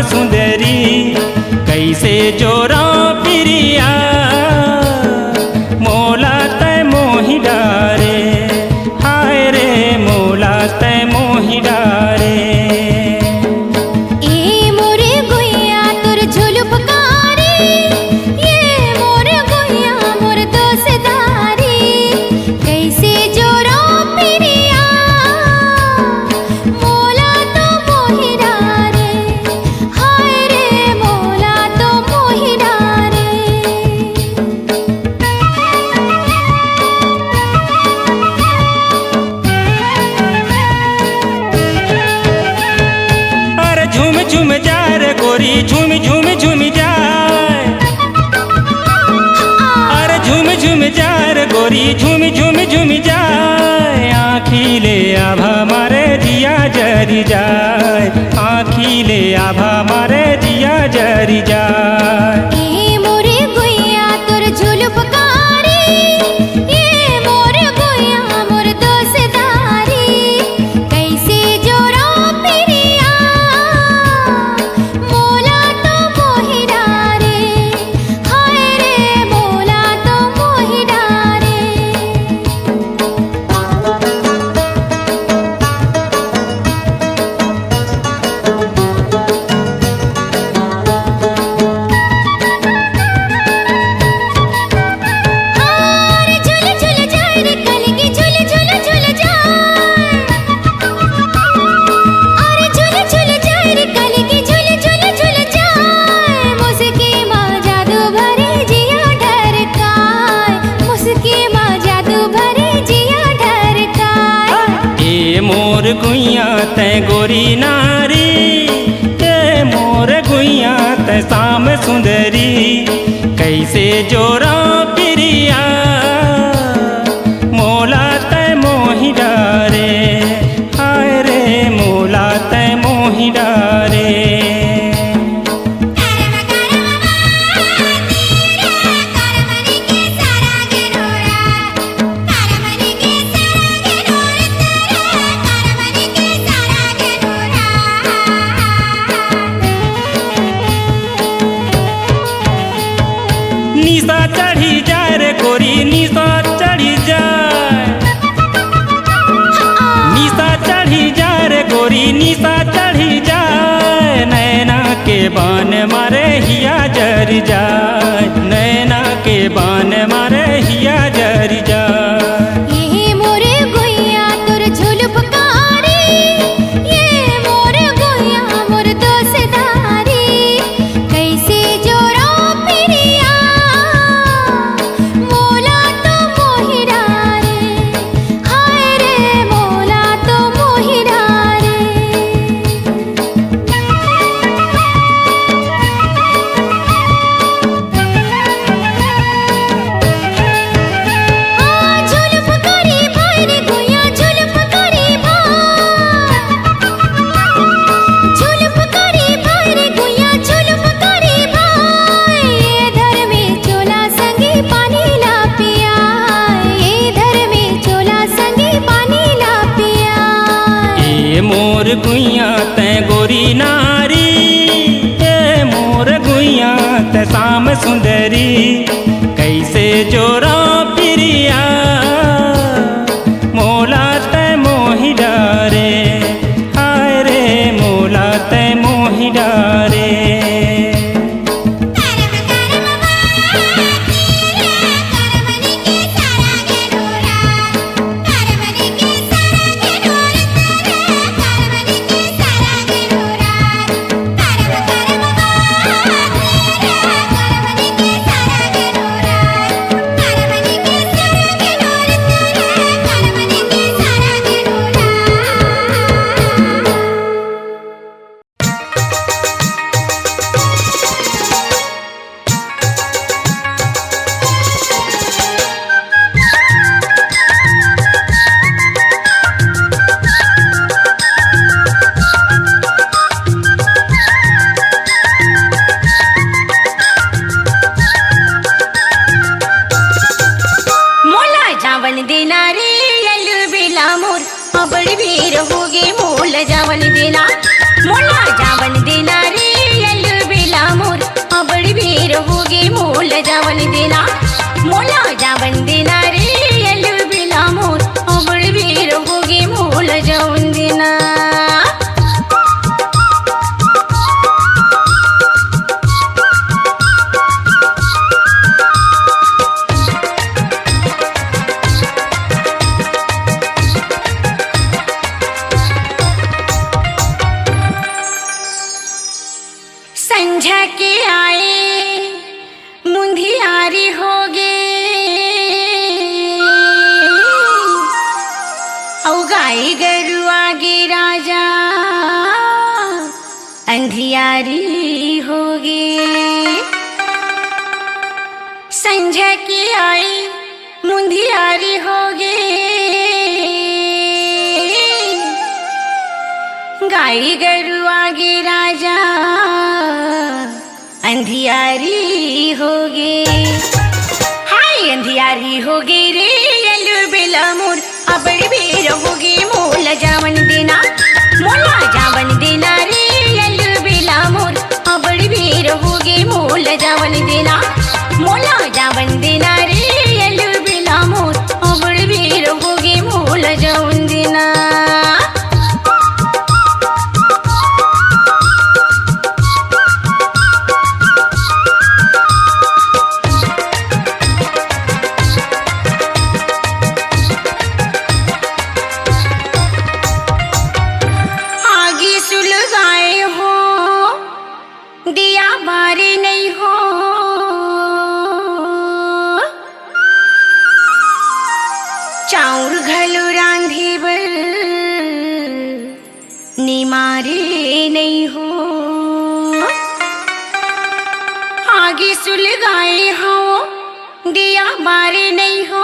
सुंदरी कैसे जोरा प्रिया मोला तय मोहि डारे हाय रे मोला तय मोहि डारे झूम जा रे गोरी झूम झूम झूम जाए अरे झूम झूम जा रे गोरी झूम झूम झूम जाए आँखी ले आभा मारे जिया जरी जाए आँखी ले आभा मारे जिया जरी जाए मोर गुइया तय गोरी नारी ये मोर गुइया तय शाम सुंदरी कैसे जोरा प्रिया मोला तय मोहि डारे हाय रे मोला तय मोहि डारे निशा चढ़ी जाए रे गोरी निशा चढ़ी जाए निशा चढ़ी जाए रे गोरी निशा चढ़ी जाए नैना के बान मारे हिया जर जाए नैना के बान मारे हिया जर जाए मोर गुइया तय गोरी नारी ये मोर गुइया तय शाम सुंदरी कैसे जोरा प्रिया मोला तय मोहि डारे हाय रे मोला तय मोहि डारे जावन देना मोला जावन देना रे मोल जावन देना मोला जावन देना रे एलु बिला मोर अबड़ भी रहोगे मोल जावन देना संझा के आए मुंधियारी होगे औ गाई गरु आगे राजा अंधियारी होगे संझा के आए मुंधियारी होगे गाई गरु आगे राजा अंधियारी होगे हाय अंधियारी होगे रे एलु बेला मोर अबड़ भी रहोगे मोल जावन देना मोला जावन देना रे एलु बेला मोर अबड़ भी रहोगे मोल जावन देना मोला जावन देना रे एलु बेला मोर अबड़ भी रहोगे मोल जावन देना दिया बारे नहीं हो चाउर घलो रांधे बर निमारे नहीं हो आगे सुलगाए हो दिया बारे नहीं हो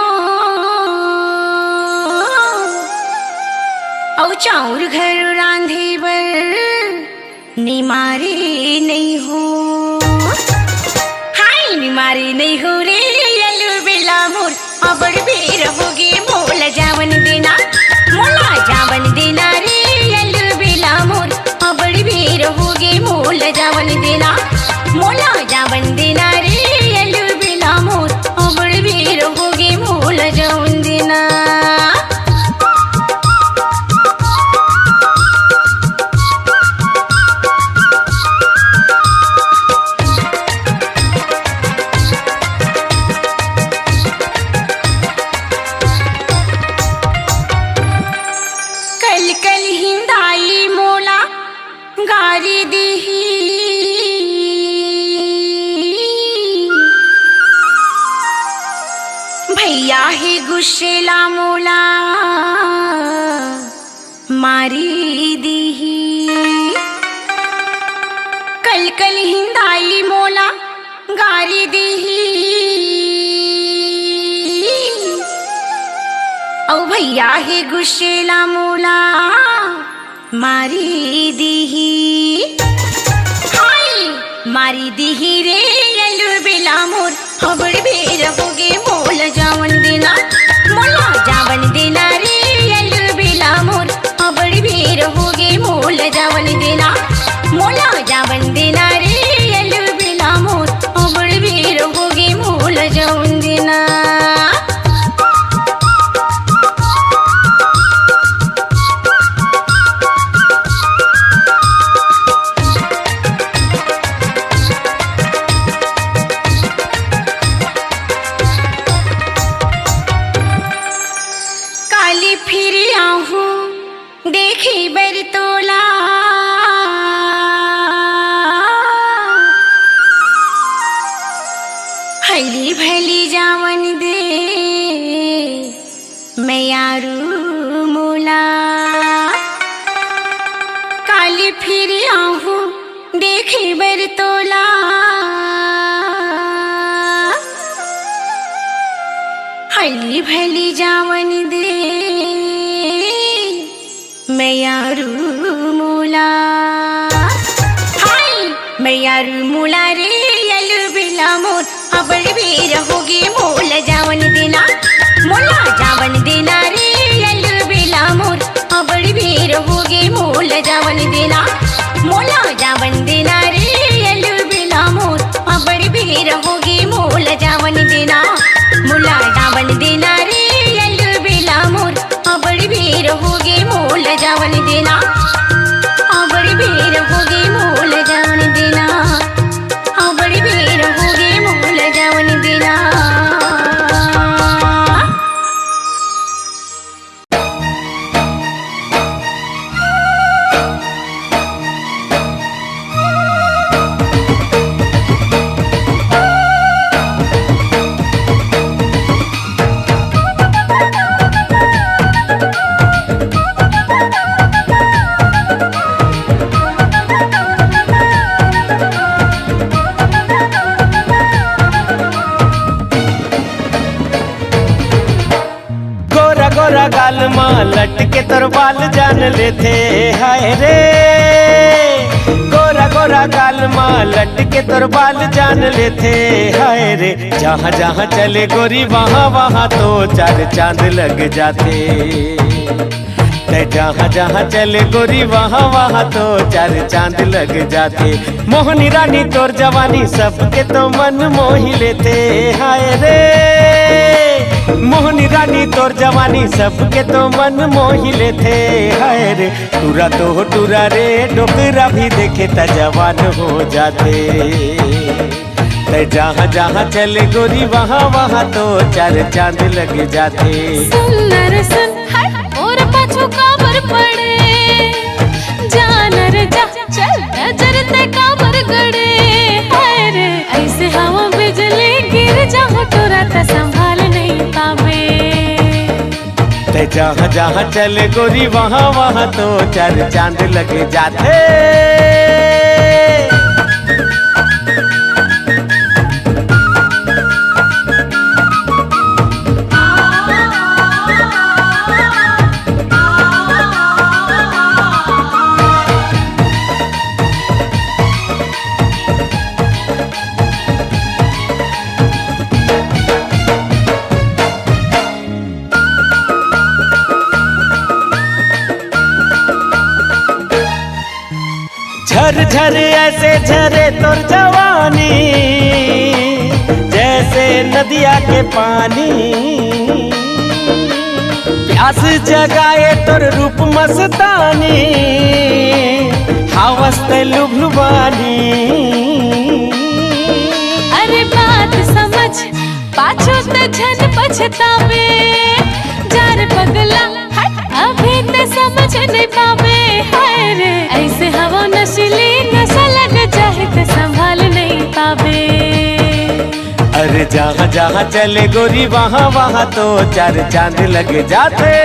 औ चाउर घलो रांधे बर निमारे नहीं हो हाय निमारे नहीं हो रे एलु बेला मोर अबड़ भी रहोगे मोल जावन देना मोला जावन देना रे एलु बेला मोर अबड़ भी रहोगे मोल जावन देना मोला जावन देना रे एलु बेला मोर अबड़ भी रहोगे मोल जावन देना कल हिंदाई मोला गारी दीही भैया ही गुस्सेला मोला मारी दीही कल हिंदाई मोला गारी दीही औ भैया ही गुस्सेला मोला मारी दीही हाय मारी दीही रे एलु बेला मोर अबड़ भी रहोगे मोल जावन देना मोला जावन देना रे एलु बेला मोर अबड़ भी रहोगे मोल जावन देना मोला जावन देना रे एलु बेला मोर अबड़ भी रहोगे मोल जावन देना फिर आहूं देखी बरतोला हली भली जावन दे मैं यारू मोला काली फिर आहूं देखी बरतोला हली भली जावन दे मैं यारू मोला हाय मैं यारू मोला रे एलु बेला मोर अबड़ भी रहोगे मोल जावन देना मोला जावन देना रे एलु बेला मोर अबड़ भी रहोगे मोल जावन देना मोला जावन देना रे एलु बेला मोर अबड़ भी रहोगे मोल देना, बड़ी भीड़ होगी मोल जावन देना, बड़ी भीड़ होगी मोल जावन देना। गोरा गाल माँ लटके तोर बाल जान लेते हाय रे। गोरा गोरा गाल माँ लटके तोर बाल जान लेते हाय रे। जहाँ जहाँ चले गोरी वहाँ वहाँ तो चार चांद लग जाते। जहाँ जहाँ चले गोरी वहाँ वहाँ तो चार चांद लग जाते। मोहनी रानी तोर जवानी सबके तो मन मोही लेते हाय रे। मोहनी रानी तोर जवानी सबके तो मन मोही लेते हाय रे। टूरा तो टूरा रे डोकरा भी देखे त जवान हो जाते। जहाँ जहाँ चले गोरी वहाँ वहाँ तो चार चांद लग जाते। सुंदर सुन और पाछू काबर पड़े, जानर जा चल नजर ते काबर गड़े हाय रे। ऐसे हवा बिजली गिर जाओ तोरा त संभाल नहीं पावे। जहाँ जहाँ चले गोरी वहाँ वहाँ तो चार चांद लग जाते। झर झर ऐसे झरे तोर जवानी, जैसे नदिया के पानी। प्यास जगाए तोर रूप मस्तानी, हवस ते लुभलुबानी। अरे बात समझ पाछू ते झन पछतावे। जार पगला अभी ते समझ नहीं पावे हाय रे। ऐसे हवा नशीली नशा लग जाए ते संभाल नहीं पावे। अरे जहाँ जहाँ चले गोरी वहाँ वहाँ तो चार चांद लग जाते।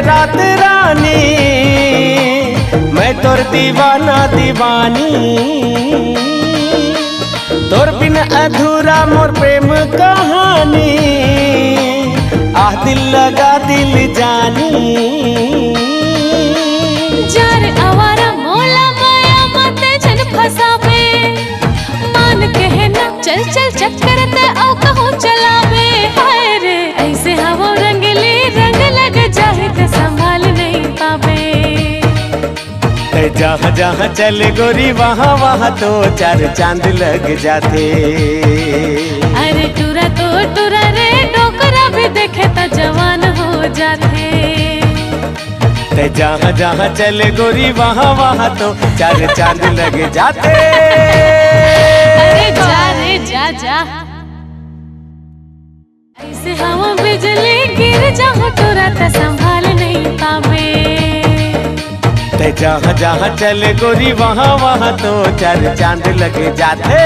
रात रानी मैं तोर दीवाना दीवानी। तोर बिन अधूरा मोर प्रेम कहानी। दिल लगा दिल जानी। जार आवारा मोला माया मते जन फसावे। मान कहे ना चल चल चक्कर ते आओ कहो चलावे हाय रे। ऐसे हवा रंगली रंग लग जाए ते संभाल नहीं पावे। जहाँ जहाँ चले गोरी वहाँ वहाँ तो चार चांद लग जाते। अरे टूरा तो टूरा रे डोकरा भी देखे तो जवान हो जाते। जहाँ जहाँ चले गोरी वहाँ वहाँ तो चार चांद लग जाते। अरे जा रे जा जा। ऐसे हवा बिजली गिर जाओ टूरा तो संभाल नहीं पावे। जहाँ जहाँ चले गोरी वहाँ वहाँ तो चार चांद लग जाते।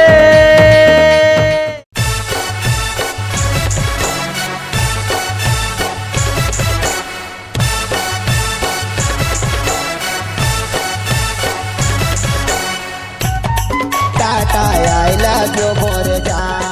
टाटा आई लव यू मोरे जान।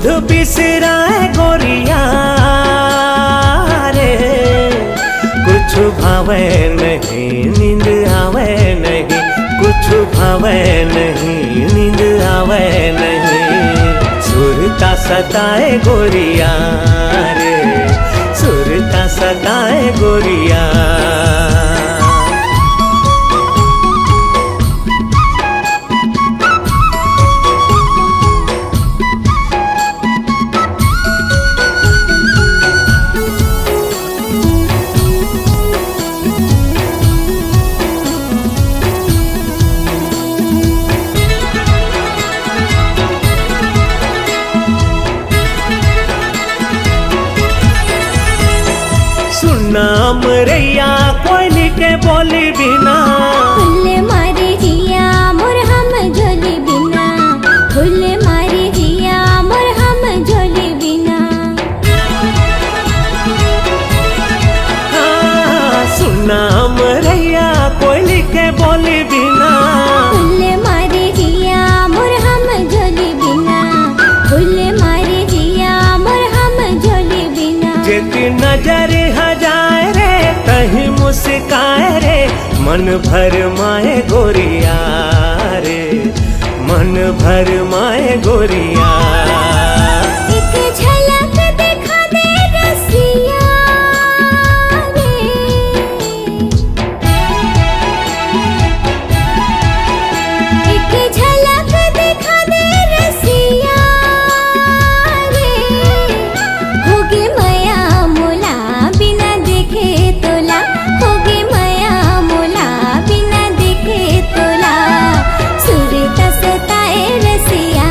बुध बिसराए गोरिया रे, कुछ भावे नहीं नींद आवे नहीं, कुछ भावे नहीं नींद आवे नहीं। सुरता सताए गोरिया रे, सुरता सताए गोरिया। नाम रैया कोयली के बोली बिना, फुल मारी जिया मोर हम झोली बिना, फुल मारी जिया मोर हम झोली बिना। सुनाम रैया कोयली के बोली बिना, फुल मारी जिया मोर हम झोली बिना, फुल मारी जिया मोर हम झोली बिना। जेती नजर हजाए रे कहीं मुस्काए रे, मन भर माए गोरिया रे, मन भर माए गोरिया। एक झलक दिखा दे रसिया रे, एक झलक दिखा दे रसिया रे। होगे माया मोला बिना देखे तोला, होगे माया मोला बिना देखे तोला। सुरता सताए रसिया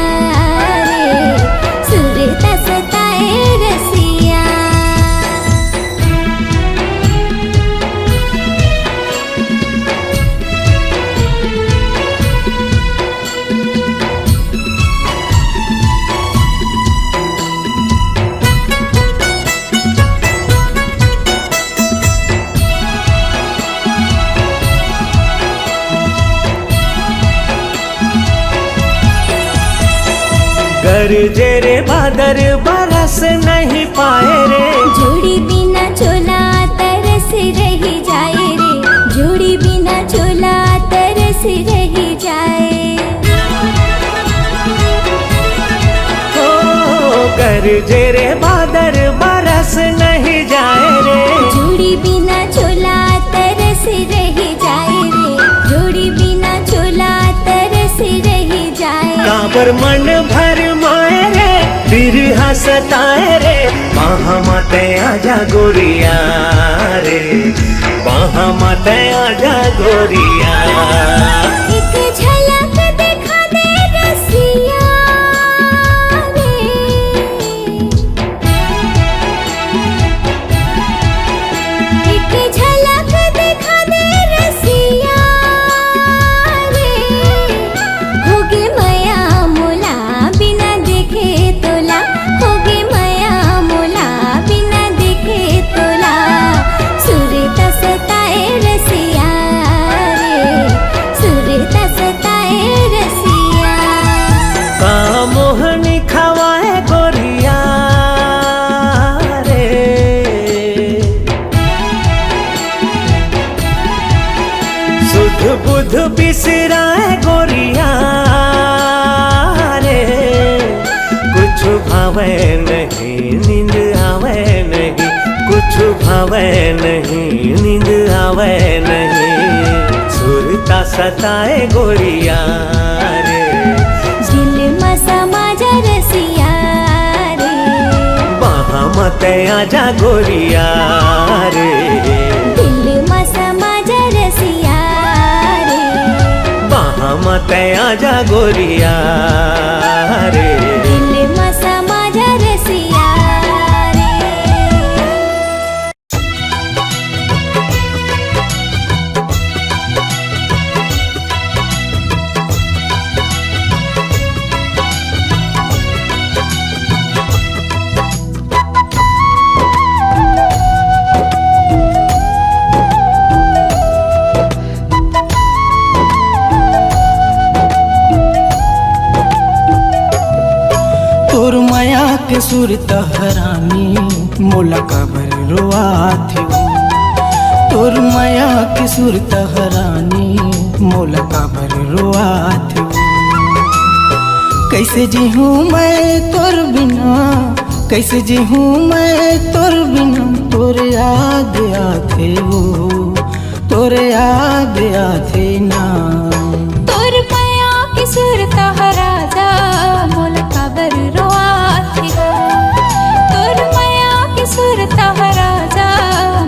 रे, सुरता सताए रसिया। गरजे रे बादर बरस नहीं पाए रे, जोड़ी बिना चोला तरस रही जाए रे, जोड़ी बिना चोला तरस रही जाए। ओ गरजे रे बादर बरस नहीं जाए रे, जोड़ी बिना चोला तरस रही जाए रे, जोड़ी बिना चोला तरस रही जाए। काबर मन भर माए रे, बिरहा सताए रे, वहाँ माते आजा गोरिया रे, वहाँ माते आजा गोरिया। एक झलक दिखा दे रसिया रे, एक झलक दिखा दे रसिया रे। होगे माया मोला बिना देखे तोला, होगे माया मोला बिना देखे तोला। सुरता सताए रसिया रे, सुरता सताए रसिया। का मोहनी खवाए गोरिया रे, सुध बुध बिसराए गोरिया रे, कुछ भावे नहीं नींद आवे नहीं, कुछ भावे नहीं नींद आवे नहीं। सुरता सताए गोरिया रे, दिल में समा जा रसिया रे, वहाँ मत आजा गोरिया रे, दिल में समा जा रसिया रे, वहाँ मत आजा गोरिया रे। दिल में समा जा रसिया रे। सुर तहरानी मोला काबर रोआत हो। तोर माया के सुर तहरानी मोला काबर रोआत हो। कैसे जी हूँ मैं तोर बिना, कैसे जी हूँ मैं तोर बिना, तोर याद आते हो, तोर याद आते ना। तोर माया के सुर तहराजा मोला काबर रोआत हो। तोर माया के सुर तहराजा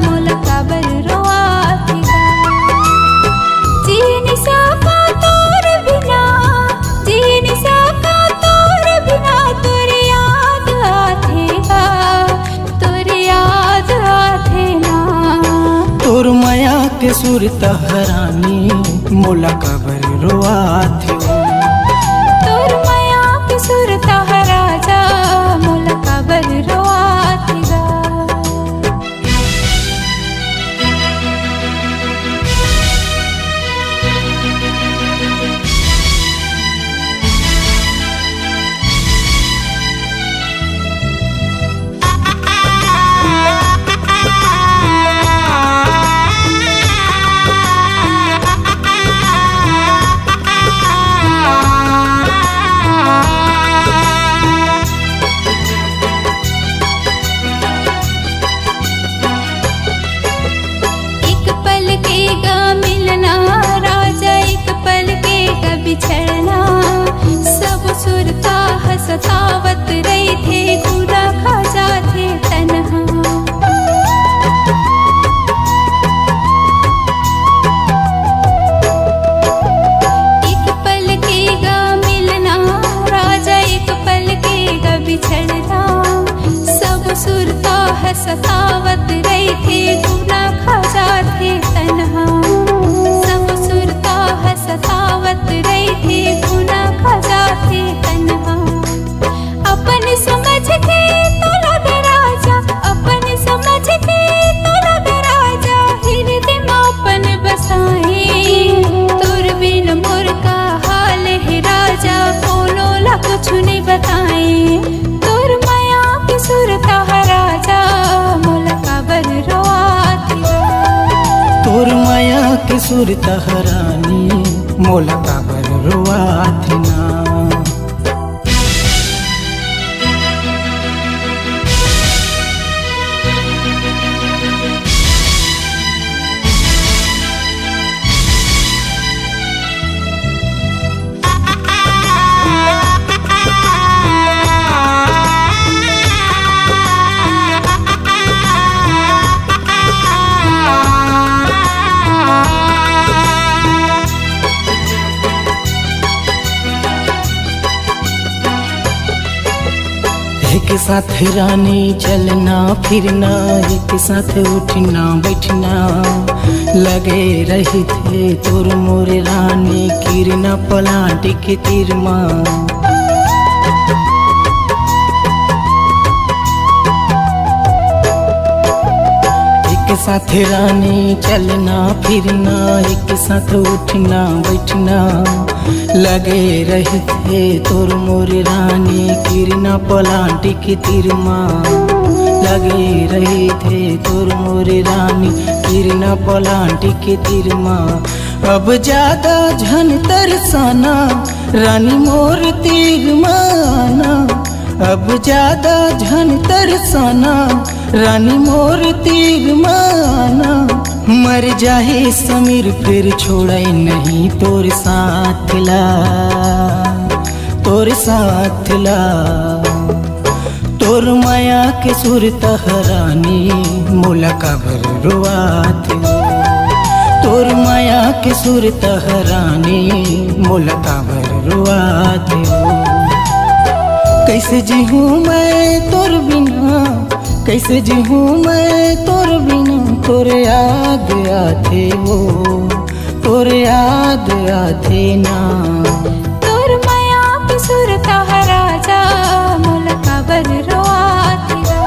मोला काबर रोआत हो। जी नहीं सका तोर बिना, जी नहीं सका तोर बिना, तोर याद आते हा, तोर याद आते ना। तोर माया के सुर तहरानी मोला काबर रोआत हो। तोर माया के सुर तहराजा मोला काबर रोआत हो। एक पल के गा मिलना राजा, एक पल के गा बिछड़ना, सब सुरता हसतावत रही थे, खुदा खा जाते तन्हा। एक पल के गा मिलना राजा, एक पल के गा बिछड़ना, सब सुरता हसतावत रही थे, खुदा खा जाते तन्हा। सब सुरता हसतावत रही थे, खुदा खा जाते तन्हा। अपन समझ के तो लग राजा, अपन समझ के तो लग राजा, हृदय में अपन बसाए। तोर बिन मोर का हाल है राजा, कोनो ला कुछ नहीं बताए। तोर माया के सुर तहराजा मोला काबर रोआत हो। तोर माया के सुर तहरानी मोला काबर रोआत ना। एक साथ रानी चलना फिरना, एक साथ उठना बैठना, लगे रही थे तोर मोर रानी, किरना पलाट के तिरमा। एक साथ रानी चलना फिरना, एक साथ उठना बैठना, लगे रहे थे तोर मोर रानी, किरना पलांटी के तिरमा। लगे रहे थे तोर मोर रानी, किरना पलांटी के तिरमा। अब ज्यादा झन तरसाना रानी मोर तिरमाना, अब ज्यादा झन तरसाना रानी मोर तिरमाना। मर जाए समीर फिर छोड़े नहीं तोर साथ ला, तोर साथ ला। तोर माया के सुर तहरानी मोला काबर रोआत हो। तोर माया के सुर तहरानी मोला काबर रोआत हो। कैसे जी हूँ मैं तोर बिना, कैसे जी हूँ मैं तोर बिना, तोर याद आते हो, तोर याद आते ना। तोर माया के सुर तहराजा मोला काबर रोआत हो।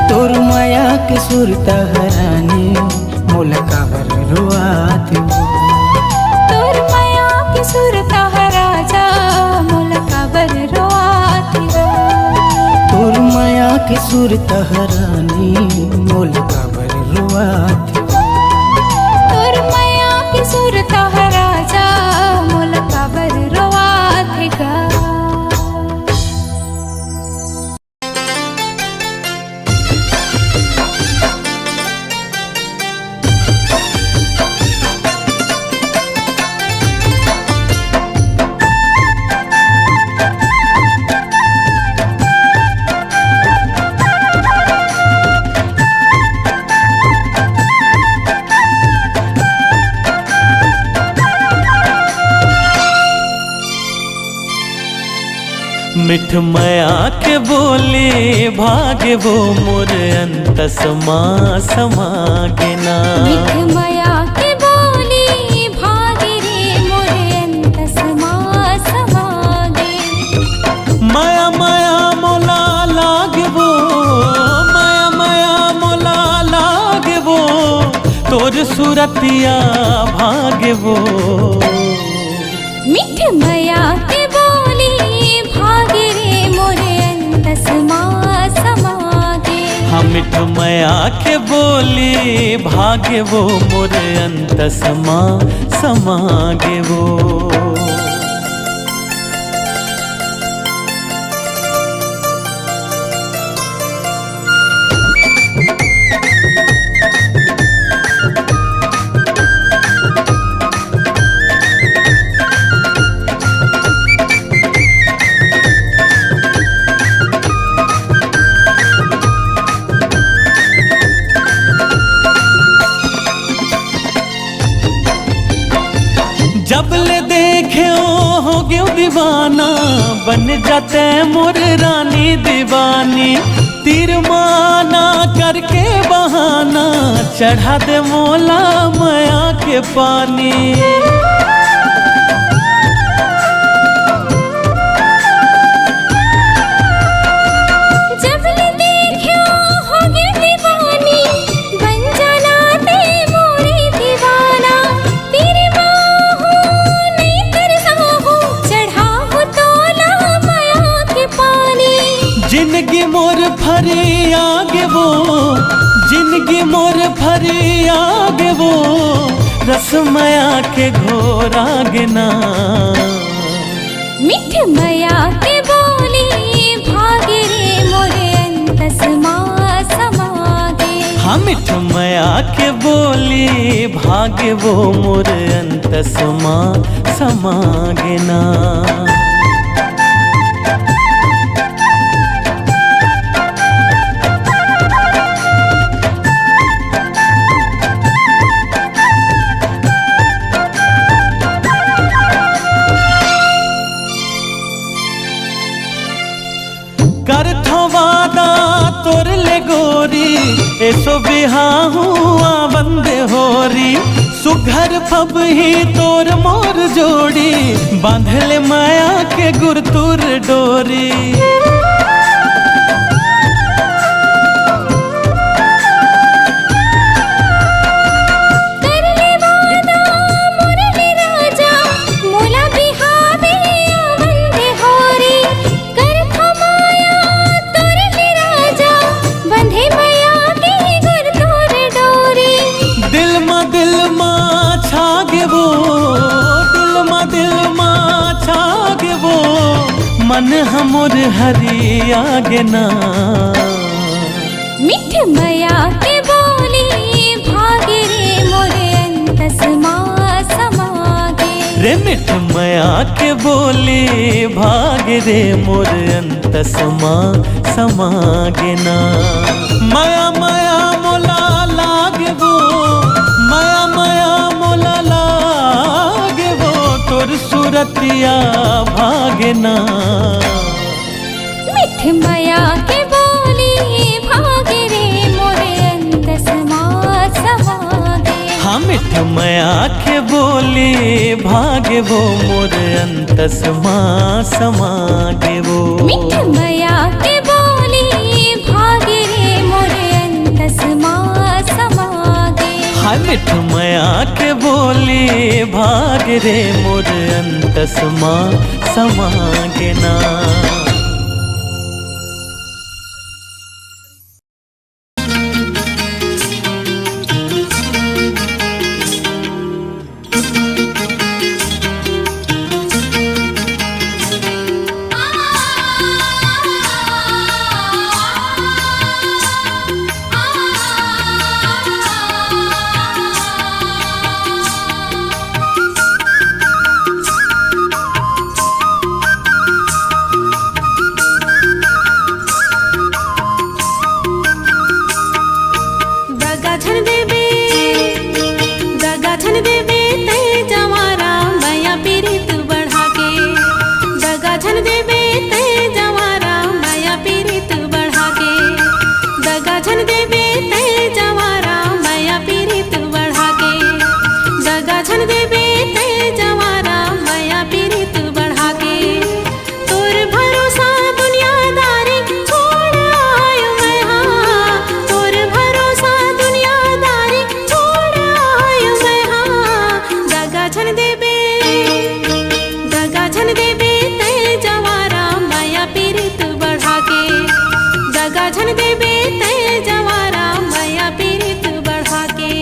तोर माया के सुर तहरानी मोला काबर रोआत हो। तोर माया के सुर तहराजा मोला काबर रोआत हो। तोर के सुर तहरानी मोल काबर रुआत तोर माया की सुर तोहरा जा मोल काबर रोआत गा। मिठ मया के बोले भागे वो मोर अंत समा समागे ना। मिठ माया के बोली भागे रे मोरे अंत समा समागे। माया माया मोला लागे वो, माया माया मोला लागे वो, तोर सूरतिया भागे वो। मिठ माया के बोली भागे रे मोरे अंत समा समागे। हम मिठ मया के बोले भागे वो मोर अंत समा समागे वो। जब ले देखे हो गयो दीवाना, बन जाते मोर रानी दीवानी। तीर माना करके बहाना, चढ़ा दे मोला माया के पानी। जब ले देखे हो गयो दीवानी, बन जाना ते मोरे दीवाना। तेरे बाहों नहीं तरसाहूं, चढ़ा हो तोला माया के पानी। जिंदगी मोर फरी आगे वो, जिंदगी मोर फरी आगे वो, रसमया के घोर आगे ना। मिठ माया के बोली भागे रे मोरे अंत समा समागे। हम मिठ मया के बोली भागे वो मोर अंत समा समागे ना। कर थो वादा तोर ले गोरी, ऐसो बिहाहू बंदे होरी। सुघर फब ही तोर मोर जोड़ी, बांधले माया के गुरतुर डोरी। मन हमर हरी आगे ना। मिठ माया के बोली भागे रे मोरे अंत समा समागे। रे मिठ मया के बोली भागे रे मोर अंत समा समागे ना। माया माया मोला लागे वो, माया माया मोला लागे वो, तोर सूरतिया भागे ना। मिठ माया के बोली भागे रे मोरे अंत समा समागे। हाँ मिठ मया के बोली भागे वो मोर अंत समा समागे वो। मिठ माया के बोली भागे रे मोरे अंत समा समागे। हाँ मिठ मया के बोली भागे रे मोर अंत समा समागे ना। देवे ते जवारा मैया पीरित बढ़ा के। दगा झन देवे ते जवारा मैया पीरित बढ़ा के। दगा झन देवे ते जवारा मैया पीरित बढ़ा के। दगा झन देवे ते जवारा मैया पीरित बढ़ा के। तोर भरोसा दुनियादारी छोड़ आयो मैं हाँ। तोर भरोसा दुनियादारी छोड़ आयो मैं हाँ। दगा झन देवे ते जवारा मैया पीरित बढ़ा के। दगा झन देवे ते जवारा मैया पीरित बढ़ा के।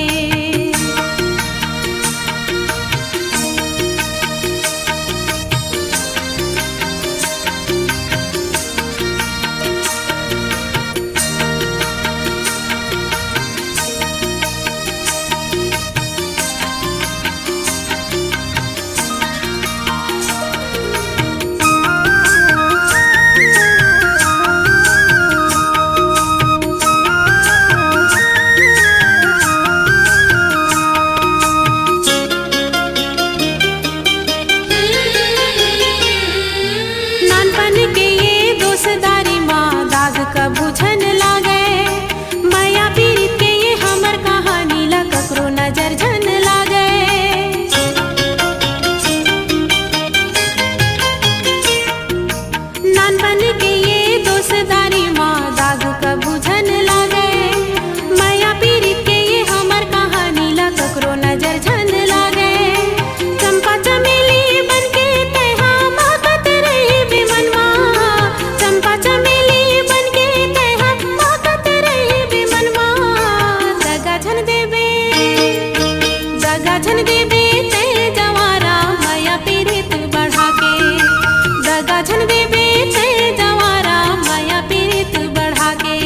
नानपन के ये दोस्तारी माँ दाग का बुझन लागे। मैया पीरित के ये हमर कहानी ला ककरो नजर झन लागे। नानपन के ये दोस्तारी माँ दाग का बुझन लागे। मैया पीरित के ये हमर कहानी ला ककरो नजर झन लागे। चंपा चमेली बनके तेहा महकत रही बिमनवा। चंपा चमेली बनके तेहा महकत रही बिमनवा। दगा झन देवे ते जवारा मैया पीरित बढ़ा के। दगा झन देवे ते जवारा मैया पीरित बढ़ा के।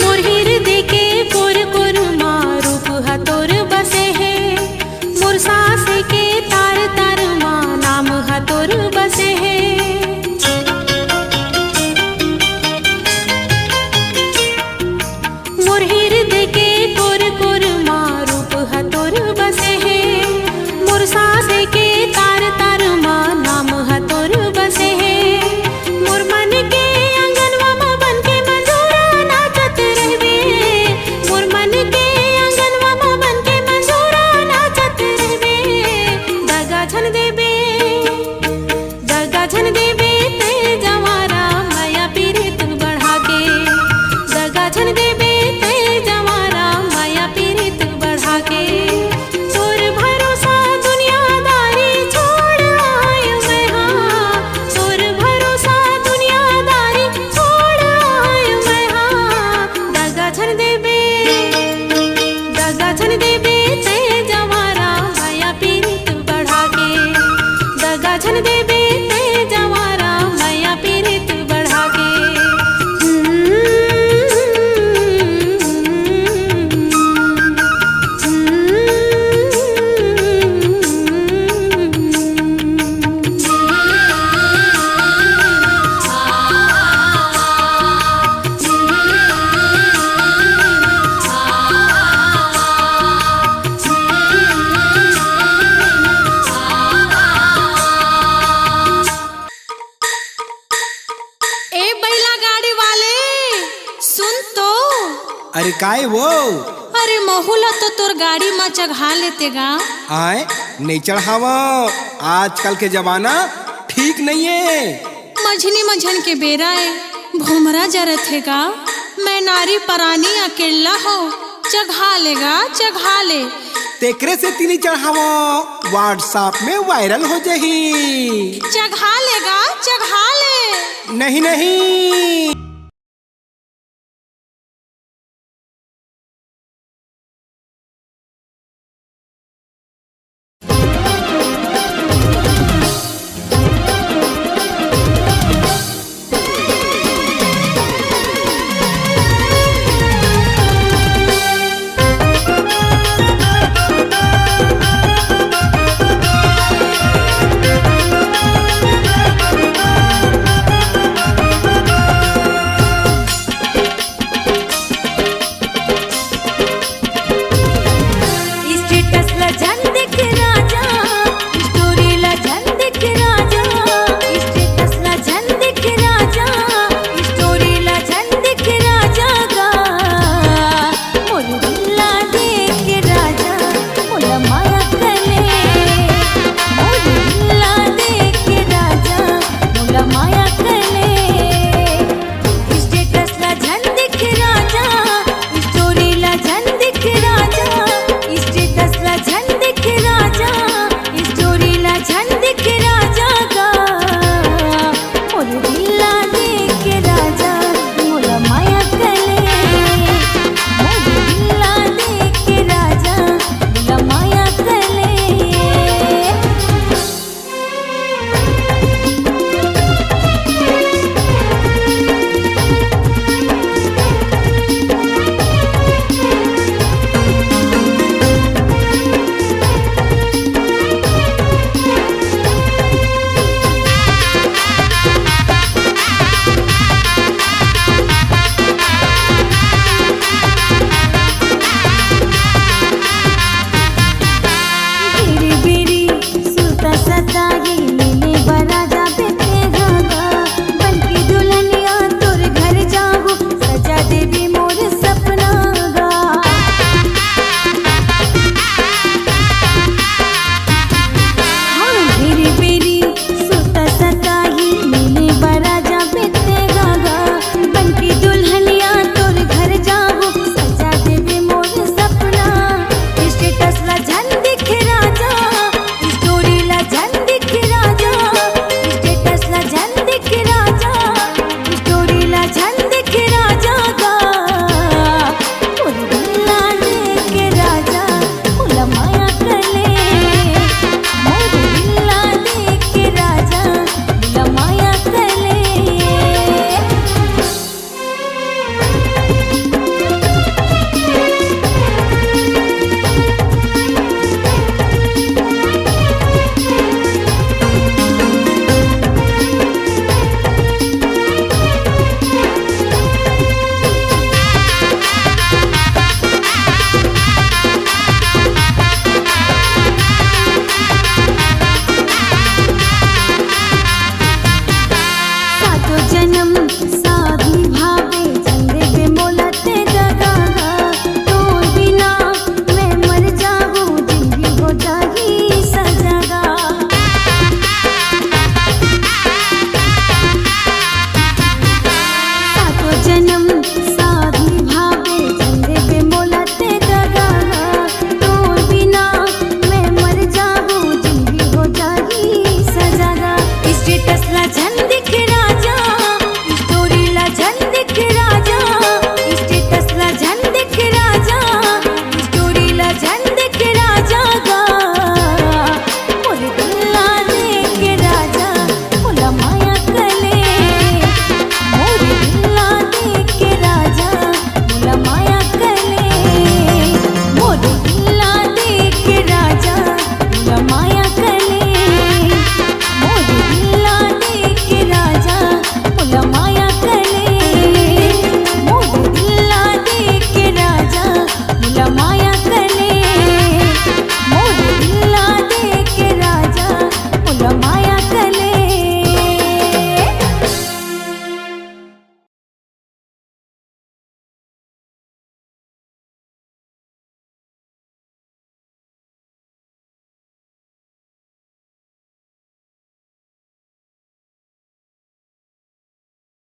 मोर हृदय के कोर कोर माँ रूप हतोर बसे है। मोर सांस के तार तार माँ नाम हतोर बसे है। मोर हृदय के कोर कोर माँ रूप हतोर बसे है। मोर सांस के तार तार माँ नाम हतोर बसे है। मोर मन के आंगनवा माँ बन के मंजूरा नाचत रहबे। मोर मन के आंगनवा माँ बन के मंजूरा नाचत रहबे। दगा झन देवे ते जवारा मैया पीरित बढ़ा के। दगा झन देवे ते जवारा मैया पीरित बढ़ा के। तोर भरोसा दुनियादारी छोड़ आयो मैं हाँ। तोर भरोसा दुनियादारी छोड़ आयो मैं हाँ। दगा झन देवे ते जवारा मैया पीरित बढ़ा के। दगा झन देवे ते जवारा मैया पीरित बढ़ा के। ए बैला गाड़ी वाले सुन तो। अरे काय वो अरे महुला तो तोर गाड़ी में चढ़ा लेते गा। आए नहीं चढ़ावा। आजकल के जमाना ठीक नहीं है। मझनी मझन के बेरा है भुमरा जरत है गा। मैं नारी परानी अकेला हो चढ़ा लेगा चढ़ा ले। तेकरे से तीनी चढ़ावा व्हाट्सएप में वायरल हो जाही। चढ़ा लेगा चढ़ा ले। नहीं नहीं